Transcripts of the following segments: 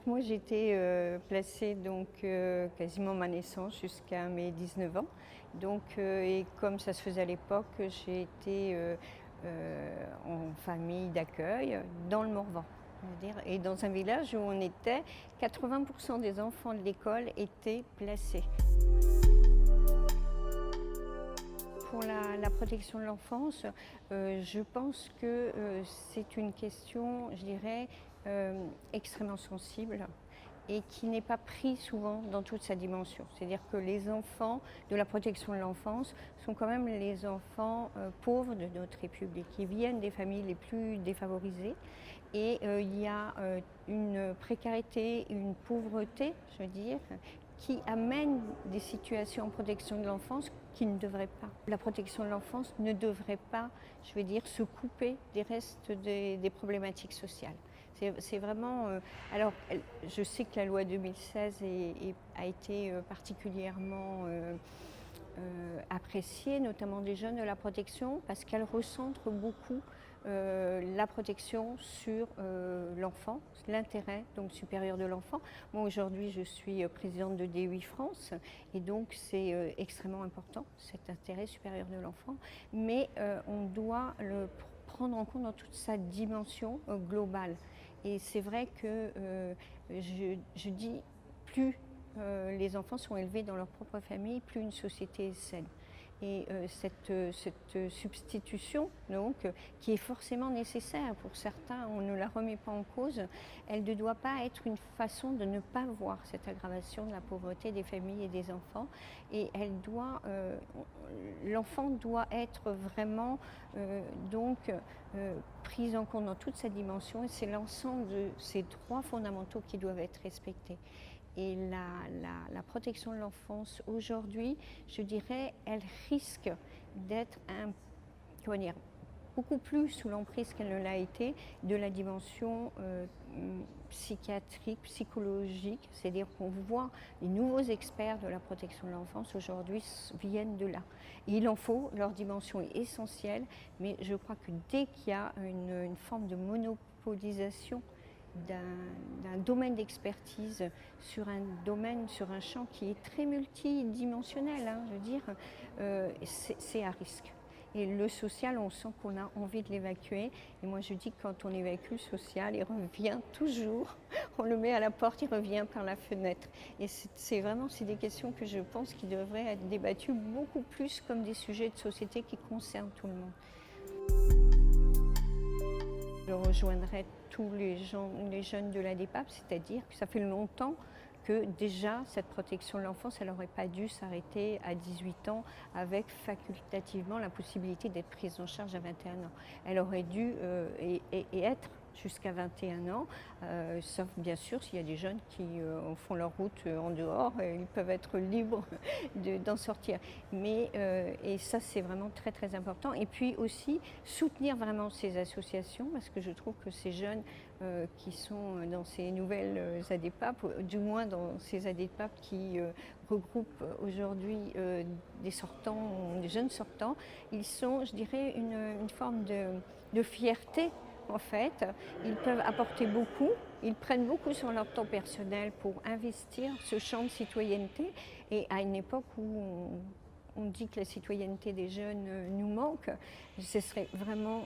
donc moi j'ai été placée quasiment ma naissance jusqu'à mes 19 ans. Et comme ça se faisait à l'époque, j'ai été en famille d'accueil dans le Morvan. Et dans un village où on était, 80% des enfants de l'école étaient placés. Pour la protection de l'enfance, je pense que c'est une question, je dirais, extrêmement sensible et qui n'est pas prise souvent dans toute sa dimension. C'est-à-dire que les enfants de la protection de l'enfance sont quand même les enfants pauvres de notre République. Ils viennent des familles les plus défavorisées et il y a une précarité, une pauvreté, je veux dire, qui amène des situations en protection de l'enfance qui ne devraient pas. La protection de l'enfance ne devrait pas, je veux dire, se couper des restes des problématiques sociales. C'est vraiment... alors, je sais que la loi 2016 a été particulièrement appréciée, notamment des jeunes de la protection, parce qu'elle recentre beaucoup la protection sur l'enfant, l'intérêt donc supérieur de l'enfant. Moi aujourd'hui je suis présidente de D8 France et donc c'est extrêmement important cet intérêt supérieur de l'enfant, mais on doit le prendre en compte dans toute sa dimension globale. Et c'est vrai que je dis plus les enfants sont élevés dans leur propre famille, plus une société est saine. Et cette substitution, donc, qui est forcément nécessaire pour certains, on ne la remet pas en cause, elle ne doit pas être une façon de ne pas voir cette aggravation de la pauvreté des familles et des enfants. Et l'enfant doit être vraiment prise en compte dans toute sa dimension, et c'est l'ensemble de ces droits fondamentaux qui doivent être respectés. Et la protection de l'enfance aujourd'hui, je dirais, elle risque d'être beaucoup plus sous l'emprise qu'elle ne l'a été de la dimension psychiatrique, psychologique. C'est-à-dire qu'on voit les nouveaux experts de la protection de l'enfance aujourd'hui viennent de là. Et il en faut, leur dimension est essentielle, mais je crois que dès qu'il y a une forme de monopolisation d'un domaine d'expertise sur un champ qui est très multidimensionnel, je veux dire, c'est à risque. Et le social, on sent qu'on a envie de l'évacuer. Et moi je dis que quand on évacue le social, il revient toujours. On le met à la porte, il revient par la fenêtre. Et c'est des questions que je pense qui devraient être débattues beaucoup plus comme des sujets de société qui concernent tout le monde. Je rejoindrai tous les jeunes de la DEPAP, c'est-à-dire que ça fait longtemps que déjà cette protection de l'enfance, elle n'aurait pas dû s'arrêter à 18 ans avec facultativement la possibilité d'être prise en charge à 21 ans. Elle aurait dû être jusqu'à 21 ans, sauf bien sûr s'il y a des jeunes qui font leur route en dehors, ils peuvent être libres d'en sortir. Et ça c'est vraiment très très important. Et puis aussi soutenir vraiment ces associations, parce que je trouve que ces jeunes qui sont dans ces nouvelles ADEPAP, du moins dans ces ADEPAP qui regroupent aujourd'hui des jeunes sortants, ils sont, je dirais, une forme de fierté. En fait, ils peuvent apporter beaucoup, ils prennent beaucoup sur leur temps personnel pour investir ce champ de citoyenneté. Et à une époque où on dit que la citoyenneté des jeunes nous manque, ce serait vraiment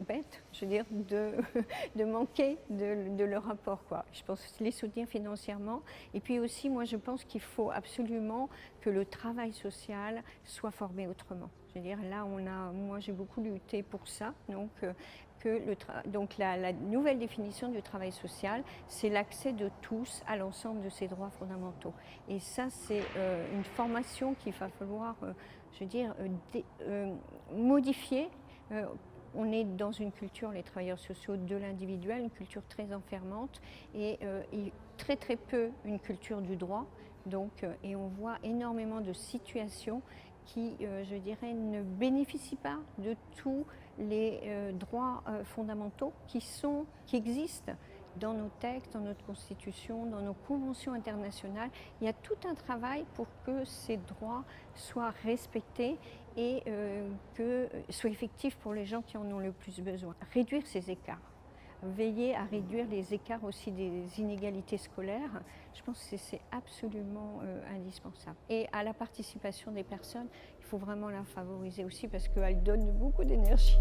bête, je veux dire, de manquer de leur apport, quoi. Je pense les soutenir financièrement. Et puis aussi, moi, je pense qu'il faut absolument que le travail social soit formé autrement. Je veux dire, là, moi, j'ai beaucoup lutté pour ça. Donc la nouvelle définition du travail social, c'est l'accès de tous à l'ensemble de ces droits fondamentaux. Et ça, c'est une formation qu'il va falloir, je veux dire, modifier. On est dans une culture, les travailleurs sociaux, de l'individuel, une culture très enfermante et très très peu une culture du droit. Et on voit énormément de situations qui, je dirais, ne bénéficient pas de tous les droits fondamentaux qui existent dans nos textes, dans notre Constitution, dans nos conventions internationales. Il y a tout un travail pour que ces droits soient respectés et soient effectifs pour les gens qui en ont le plus besoin. Réduire ces écarts. veiller à réduire les écarts aussi des inégalités scolaires. Je pense que c'est absolument indispensable. Et à la participation des personnes, il faut vraiment la favoriser aussi parce qu'elle donne beaucoup d'énergie.